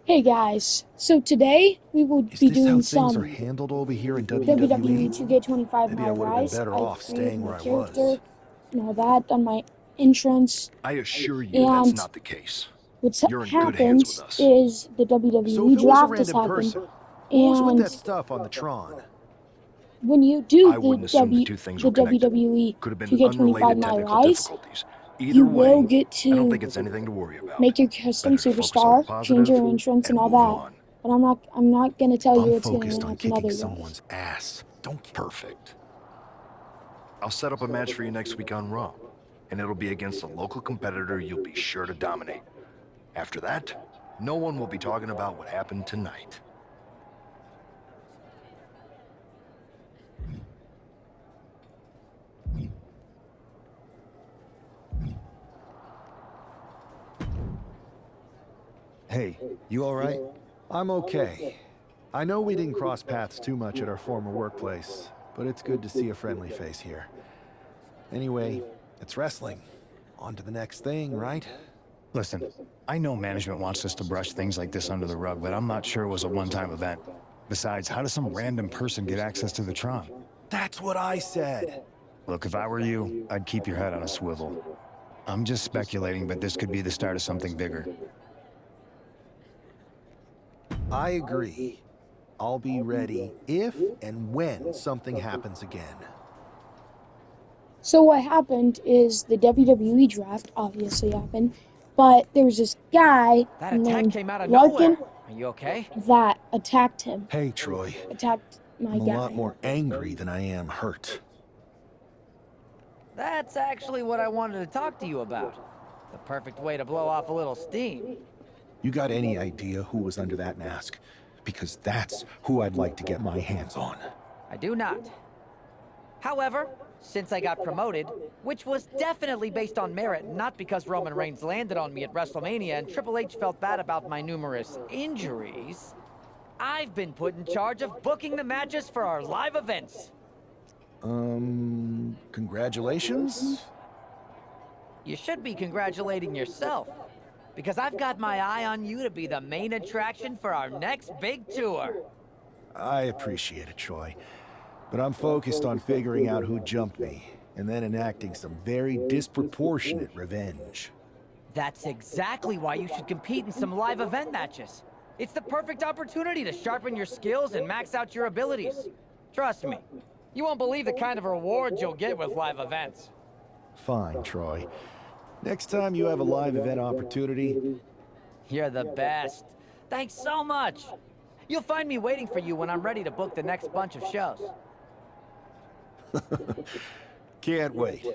Hey guys, so today we will Is be this how doing things are some handled over here in WWE WWE? 2K25 Maybe My I would have been Rise. better I've off created staying my where I character was. and all that, done my entrance, I assure you that's and not the case. what's You're in good hands with happened us. is the So if WWE it was a draft has random happened, person, what was with and that stuff on the Tron? when you do I wouldn't assume the two things the were connected. WWE Could have been 2K25 unrelated My technical Rise, difficulties. you Either will way, get I don't to think it's anything to worry about. make your custom Better to focus on the superstar, change positive your entrance, and and all move that. on. But I'm not gonna tell you I'm what's gonna focused on happen kicking otherwise. someone's ass. Don't Perfect. I'll set up a match for you next week on Raw, and it'll be against a local competitor you'll be sure to dominate. After that, no one will be talking about what happened tonight. Hey, you alright? I'm okay. I know we didn't cross paths too much at our former workplace, but it's good to see a friendly face here. Anyway, it's wrestling. On to the next thing, right? Listen, I know management wants us to brush things like this under the rug, but I'm not sure it was a one-time event. Besides, how does some random person get access to the Tron? That's what I said. Look, if I were you, I'd keep your head on a swivel. I'm just speculating, but this could be the start of something bigger. I agree. I'll be ready if and when something happens again. So what happened is the WWE draft obviously happened, but there was this guy That attack named came out of Larkin nowhere. Are you okay? that attacked him, Hey, Troy. attacked my I'm a lot guy. more angry than I am hurt. That's actually what I wanted to talk to you about. The perfect way to blow off a little steam. You got any idea who was under that mask? Because that's who I'd like to get my hands on. I do not. However, since I got promoted, which was definitely based on merit, not because Roman Reigns landed on me at WrestleMania and Triple H felt bad about my numerous injuries, I've been put in charge of booking the matches for our live events. Congratulations? You should be congratulating yourself, because I've got my eye on you to be the main attraction for our next big tour. I appreciate it, Troy. But I'm focused on figuring out who jumped me, and then enacting some very disproportionate revenge. That's exactly why you should compete in some live event matches. It's the perfect opportunity to sharpen your skills and max out your abilities. Trust me, you won't believe the kind of rewards you'll get with live events. Fine, Troy. Next time you have a live event opportunity... You're the best. Thanks so much. You'll find me waiting for you when I'm ready to book the next bunch of shows. Can't wait.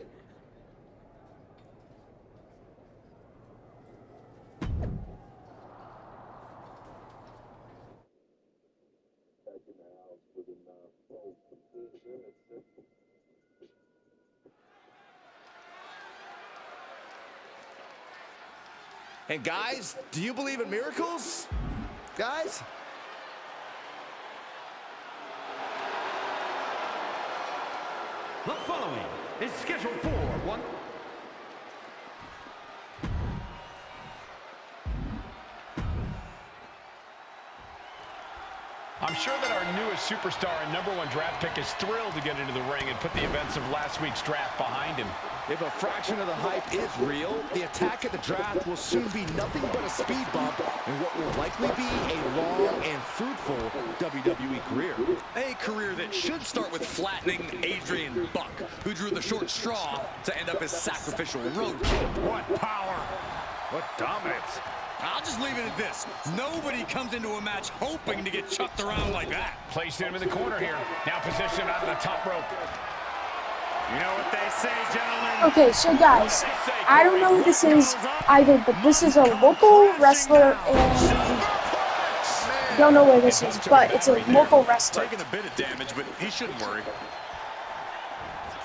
And guys, do you believe in miracles? Guys? The following is scheduled for one. I'm sure that our newest superstar and #1 draft pick is thrilled to get into the ring and put the events of last week's draft behind him. If a fraction of the hype is real, the attack at the draft will soon be nothing but a speed bump in what will likely be a long and fruitful WWE career. A career that should start with flattening Adrian Buck, who drew the short straw to end up as sacrificial roadkill. What power! What dominance! I'll just leave it at this. Nobody comes into a match hoping to get chucked around like that. Placed him in the corner here. Now positioned on the top rope. You know what they say, gentlemen? Okay, so guys, I don't know who this is either, but this is a local wrestler, and don't know where this is, but it's a local wrestler. Taking a bit of damage, but he shouldn't worry.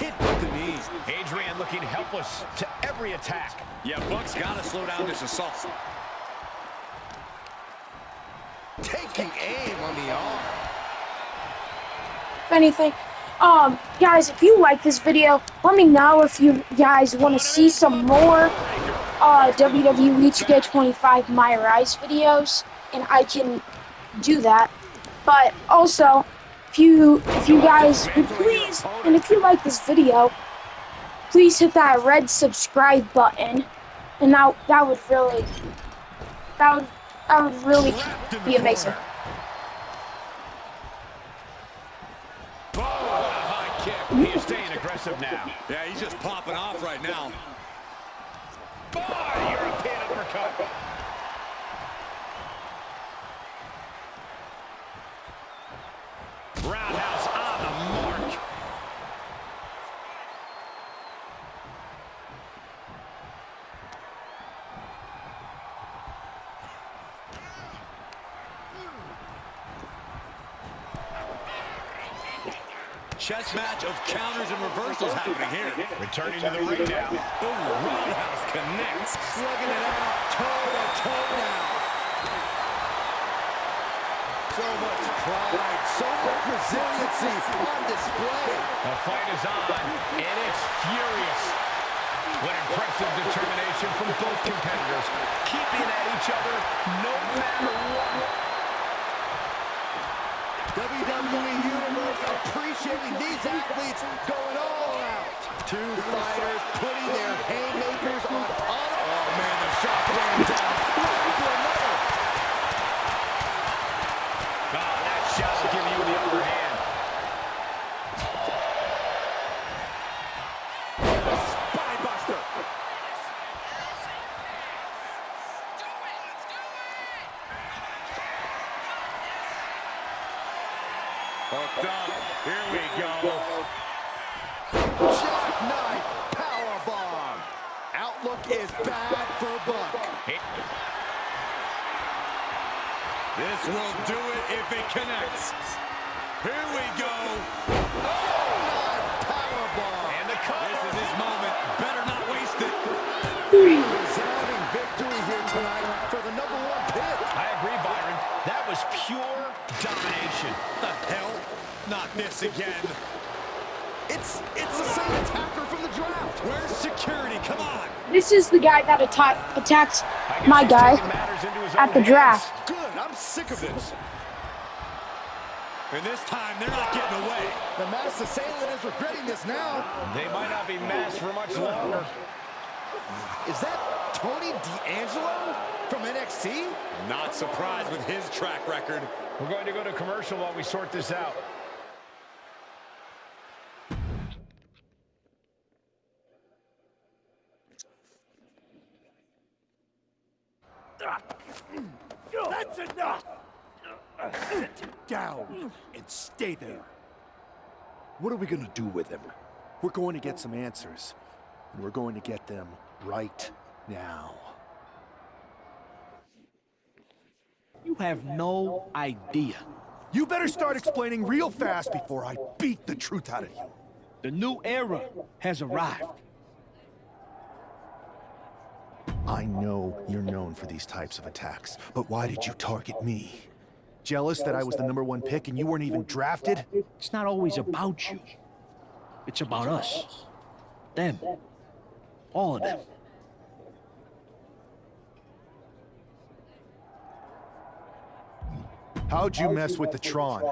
Hit with the knee. Adrian looking helpless to every attack. Yeah, Buck's got to slow down this assault. Taking aim on the arm. If anything, guys, if you like this video, let me know if you guys want to see some more WWE 2K25 My Rise videos, and I can do that. But also, if you guys would please, and if you like this video, please hit that red subscribe button, and that would really be amazing. Oh, what a high kick. He is staying aggressive now. Yeah, he's just popping off right now. Oh, European uppercut. Roundhouse on the mark. Chess match of counters and reversals happening here. Returning to the ring now. Ooh, roundhouse connects. Slugging it out, toe-to-toe now. So much pride, so much resiliency on display. The fight is on, and it's furious. What impressive determination from both competitors, keeping at each other no matter what. WWE Universe appreciating these athletes going all out. Two fighters putting their haymakers on. Oh, man, the shot ran down. To another. Oh, that shot will give you the upper hand. A spine buster. Hooked up. Here we go. Jackknife powerbomb. Outlook is bad for Buck. This will do it if it connects. Here we go. Powerbomb. And the cover. This is his moment. Better not waste it. Resounding victory here tonight for the #1 pick. I agree, Byron. That was pure domination. The hell? Not this again. It's the same attacker from the draft. Where's security? Come on. This is the guy that attacks my guy at the draft. Good. I'm sick of this. And this time, they're not getting away. The masked assailant is regretting this now. They might not be masked for much longer. Is that Tony D'Angelo from NXT? Not surprised with his track record. We're going to go to commercial while we sort this out. That's enough! Sit down and stay there. What are we gonna do with him? We're going to get some answers, and we're going to get them right now. You have no idea. You better start explaining real fast before I beat the truth out of you. The new era has arrived. I know you're known for these types of attacks, but why did you target me? Jealous that I was the #1 pick and you weren't even drafted? It's not always about you. It's about us. Them. All of them. How'd you mess with the Tron?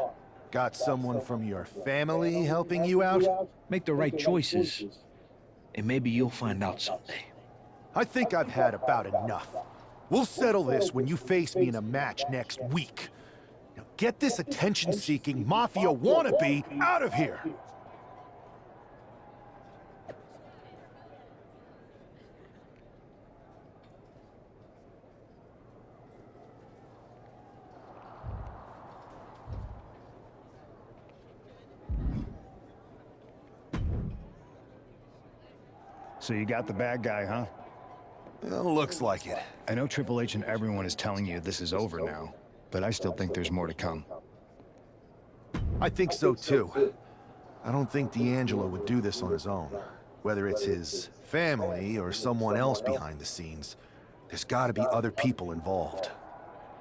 Got someone from your family helping you out? Make the right choices, and maybe you'll find out someday. I think I've had about enough. We'll settle this when you face me in a match next week. Now get this attention-seeking mafia wannabe out of here! So you got the bad guy, huh? Well, looks like it. I know Triple H and everyone is telling you this is over now, but I still think there's more to come. I think so too. I don't think D'Angelo would do this on his own. Whether it's his family or someone else behind the scenes, there's gotta be other people involved.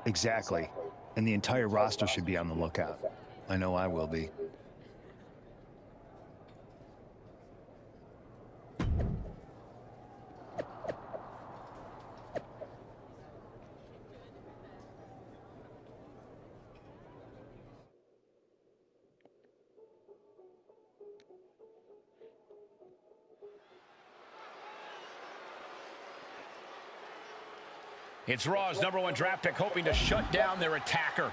Exactly. And the entire roster should be on the lookout. I know I will be. It's Raw's #1 draft pick hoping to shut down their attacker.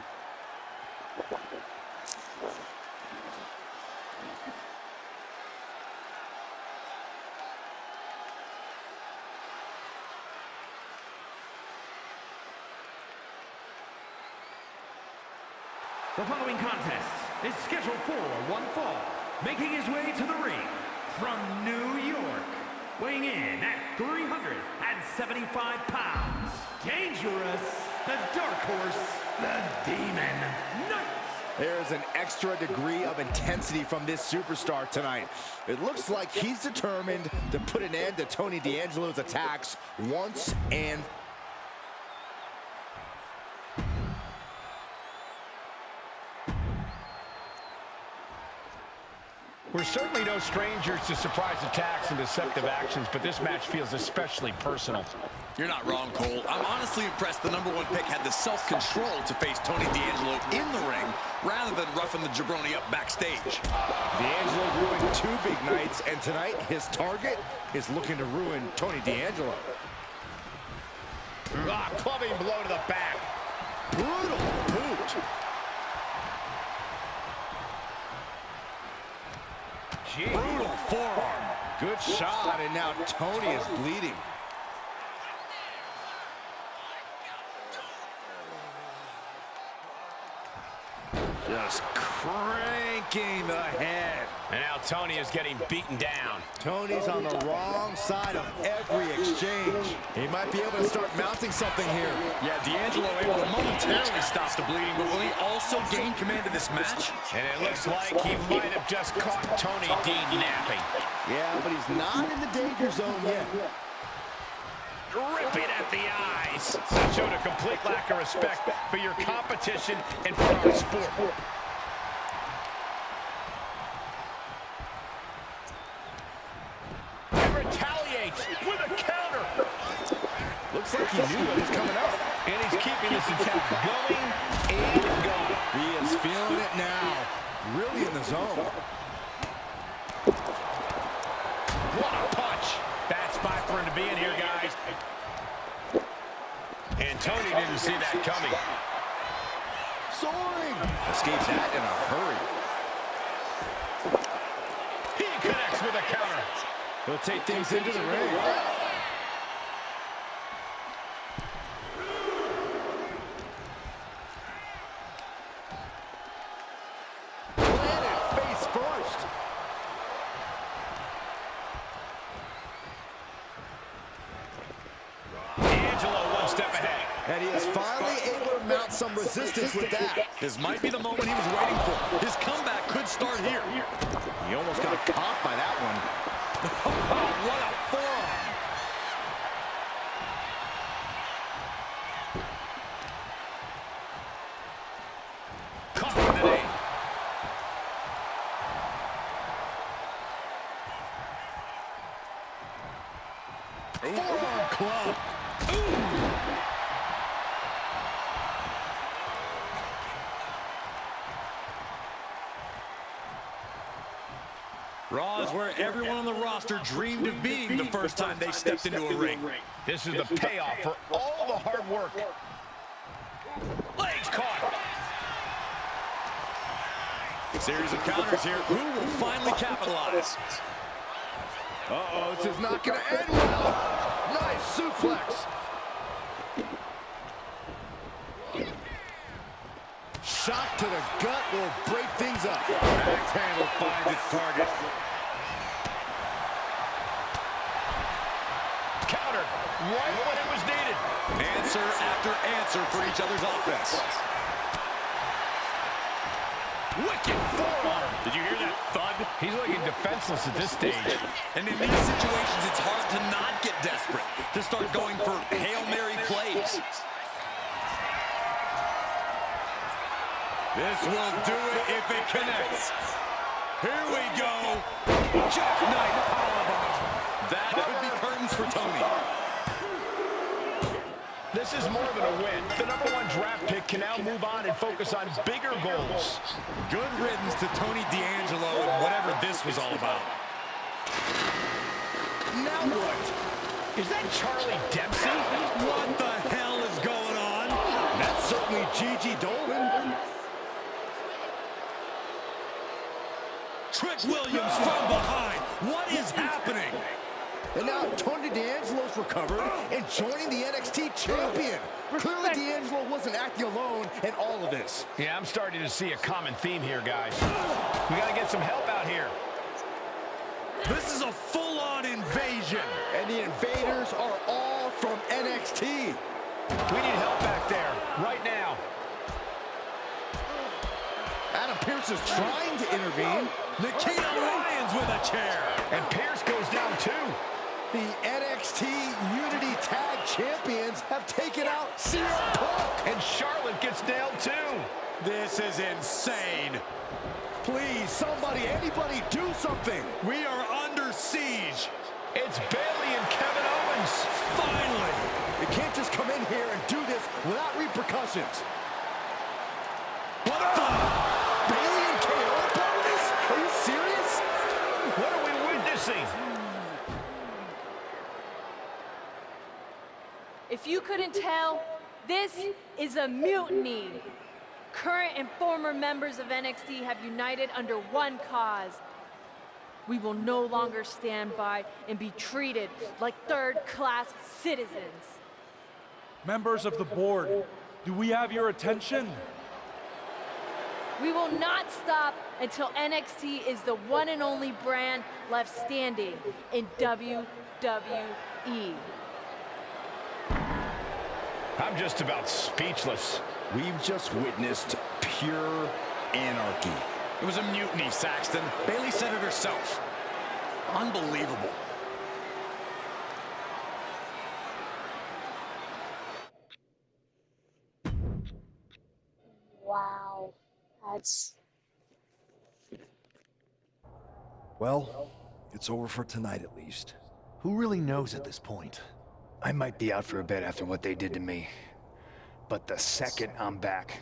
The following contest is scheduled for one fall. Making his way to the ring from New York, weighing in at 375 pounds, Dangerous, the Dark Horse, the Demon Knight. There's an extra degree of intensity from this superstar tonight. It looks like he's determined to put an end to Tony D'Angelo's attacks once and We're certainly no strangers to surprise attacks and deceptive actions, but this match feels especially personal. You're not wrong, Cole. I'm honestly impressed the #1 pick had the self-control to face Tony D'Angelo in the ring rather than roughing the jabroni up backstage. D'Angelo ruined 2 big nights, and tonight his target is looking to ruin Tony D'Angelo. Clubbing blow to the back. Brutal boot. Brutal forearm. Good shot, and now Tony is bleeding. Just cranking the head. And now Tony is getting beaten down. Tony's on the wrong side of every exchange. He might be able to start mounting something here. Yeah, D'Angelo able to momentarily stop the bleeding, but will he also gain command of this match? And it looks like he might have just caught Tony D napping. Yeah, but he's not in the danger zone yet. Ripping at the eyes. That showed a complete lack of respect for your competition and for our sport. And retaliates with a counter. Looks like he knew what was coming up. And he's keeping this attack going and going. He is feeling it now. Really in the zone. What a punch. Bad spot for him to be in here, guys. And Tony didn't see that coming. Soaring. Escapes that in a hurry. He connects with a counter. He'll take things into the ring. Planted face first. D'Angelo one step ahead. And he is finally able to mount some resistance with that. This might be the moment he was waiting for. His comeback could start here. He almost got caught by that one. Oh, what a forearm. Caught with the knee. Forearm club. Raw is where everyone on the roster dreamed of being the first time they stepped into a ring. This is the payoff for all the hard work. Legs caught. Series of counters here. Who will finally capitalize? Uh-oh, this is not going to end well. Nice suplex. Shot to the gut will break things up. Axe handle finds its target. Countered right when it was needed. Answer after answer for each other's offense. Wicked forearm. Did you hear that thud? He's looking defenseless at this stage. And in these situations, it's hard to not get desperate, to start going for Hail Mary plays. This will do it if it connects. Here we go. Jackknife powerbomb. That could be curtains for Tony. This is more than a win. The #1 draft pick can now move on and focus on bigger goals. Good riddance to Tony D'Angelo and whatever this was all about. Now what? Is that Charlie Dempsey? What the hell sweet Gigi Dolan. Trick Williams from behind. What is happening? And now Tony D'Angelo's recovered and joining the NXT champion. Clearly D'Angelo wasn't acting alone in all of this. Yeah, I'm starting to see a common theme here, guys. We gotta get some help out here. This is a full-on invasion. And the invaders are all from NXT. We need help back there, right now. Adam Pearce is trying to intervene. Nikita Lyons with a chair. And Pierce goes down too. The NXT Unity Tag Champions have taken out CM Punk. And Charlotte gets nailed too. This is insane. Please, somebody, anybody, do something. We are under siege. It's Bayley and Kevin Owens. Finally. You can't just come in here and do this without repercussions. What the? Bayley and KO part of this? Are you serious? What are we witnessing? If you couldn't tell, this is a mutiny. Current and former members of NXT have united under one cause. We will no longer stand by and be treated like third-class citizens. Members of the board, do we have your attention? We will not stop until NXT is the one and only brand left standing in WWE. I'm just about speechless. We've just witnessed pure anarchy. It was a mutiny, Saxton. Bayley said it herself. Unbelievable. Wow. That's... Well, it's over for tonight at least. Who really knows at this point? I might be out for a bit after what they did to me. But the second I'm back,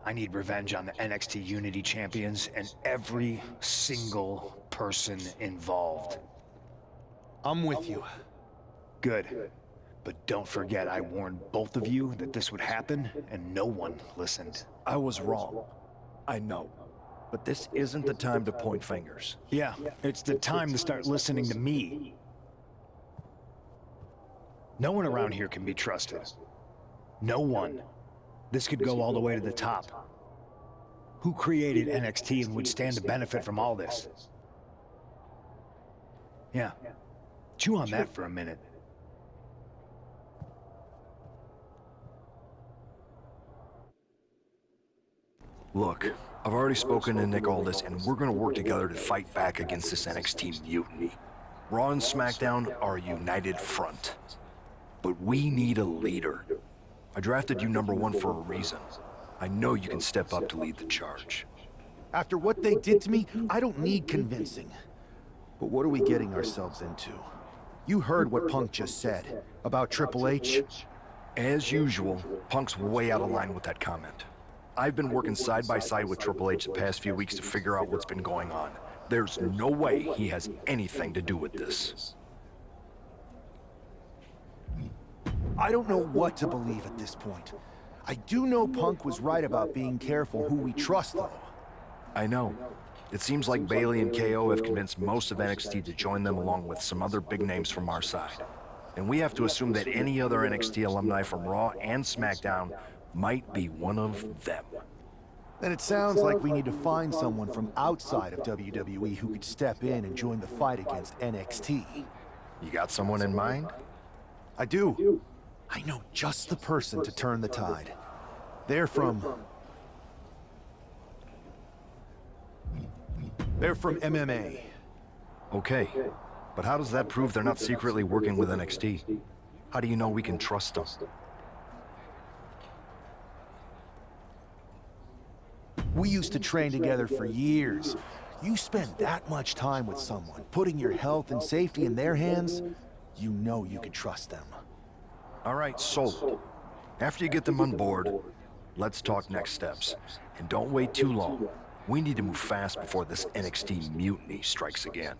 I need revenge on the NXT Unity Champions and every single person involved. I'm with you. Good. But don't forget I warned both of you that this would happen, and no one listened. I was wrong. I know. But this isn't the time to point fingers. Yeah, it's the time to start listening to me. No one around here can be trusted. No one. This could go all the way to the top. Who created NXT and would stand to benefit from all this? Yeah. Chew on that for a minute. Look, I've already spoken to Nick Aldis, and we're gonna work together to fight back against this NXT mutiny. Raw and SmackDown are a united front. But we need a leader. I drafted you #1 for a reason. I know you can step up to lead the charge. After what they did to me, I don't need convincing. But what are we getting ourselves into? You heard what Punk just said about Triple H. As usual, Punk's way out of line with that comment. I've been working side by side with Triple H the past few weeks to figure out what's been going on. There's no way he has anything to do with this. I don't know what to believe at this point. I do know Punk was right about being careful who we trust, though. I know. It seems like Bayley and KO have convinced most of NXT to join them along with some other big names from our side. And we have to assume that any other NXT alumni from Raw and SmackDown might be one of them. Then it sounds like we need to find someone from outside of WWE who could step in and join the fight against NXT. You got someone in mind? I do. I know just the person to turn the tide. They're from MMA. Okay, but how does that prove they're not secretly working with NXT? How do you know we can trust them? We used to train together for years. You spend that much time with someone, putting your health and safety in their hands, you know you can trust them. All right, sold. After you get them on board, let's talk next steps. And don't wait too long. We need to move fast before this NXT mutiny strikes again.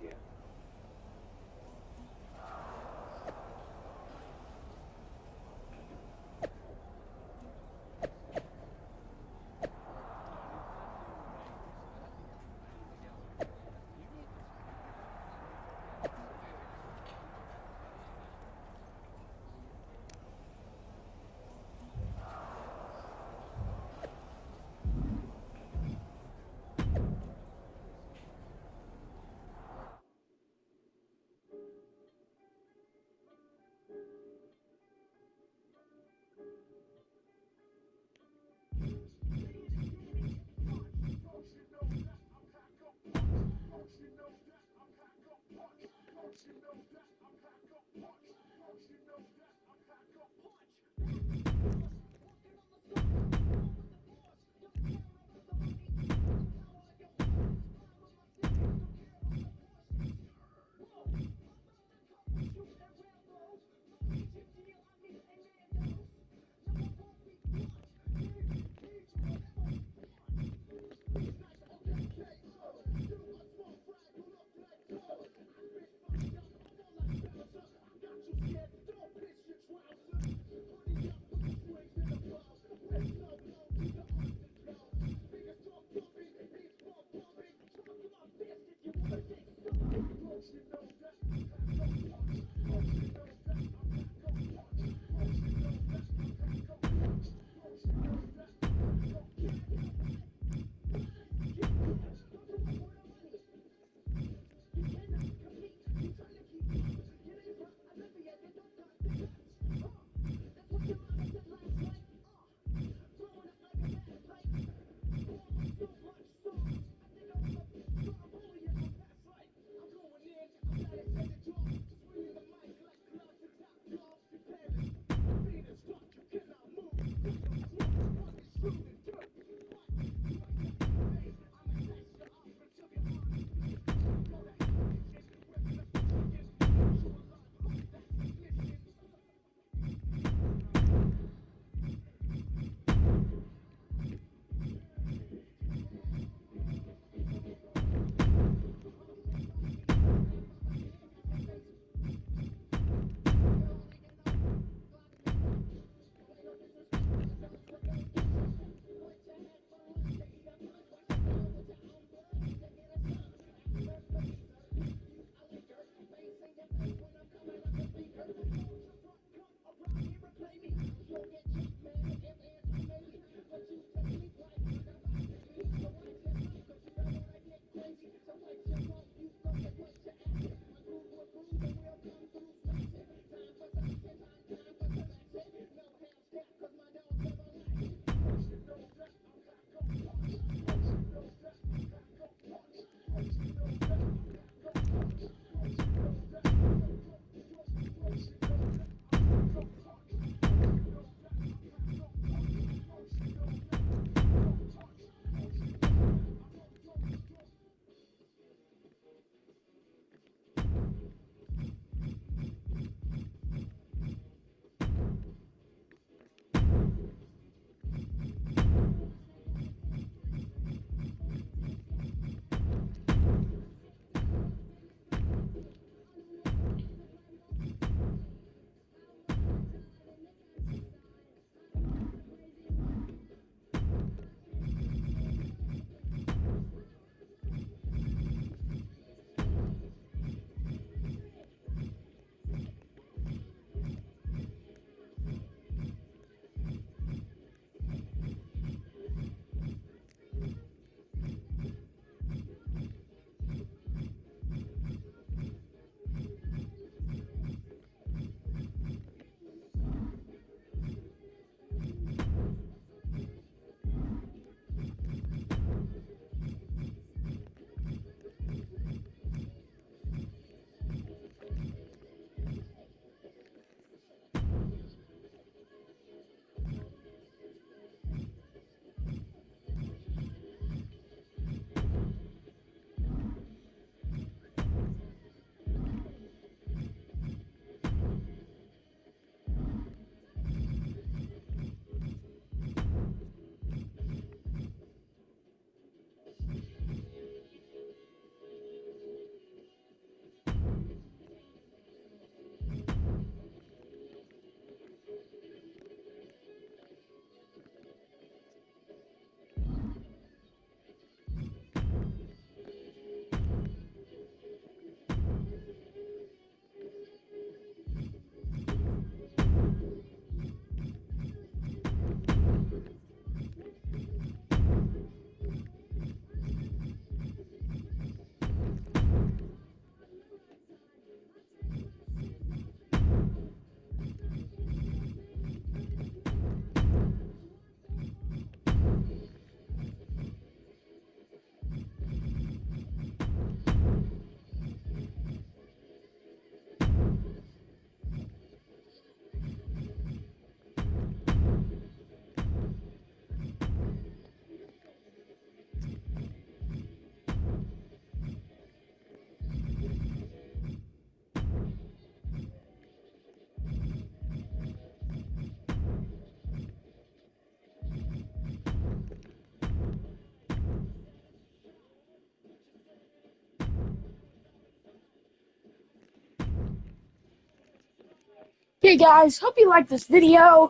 Okay guys, hope you liked this video.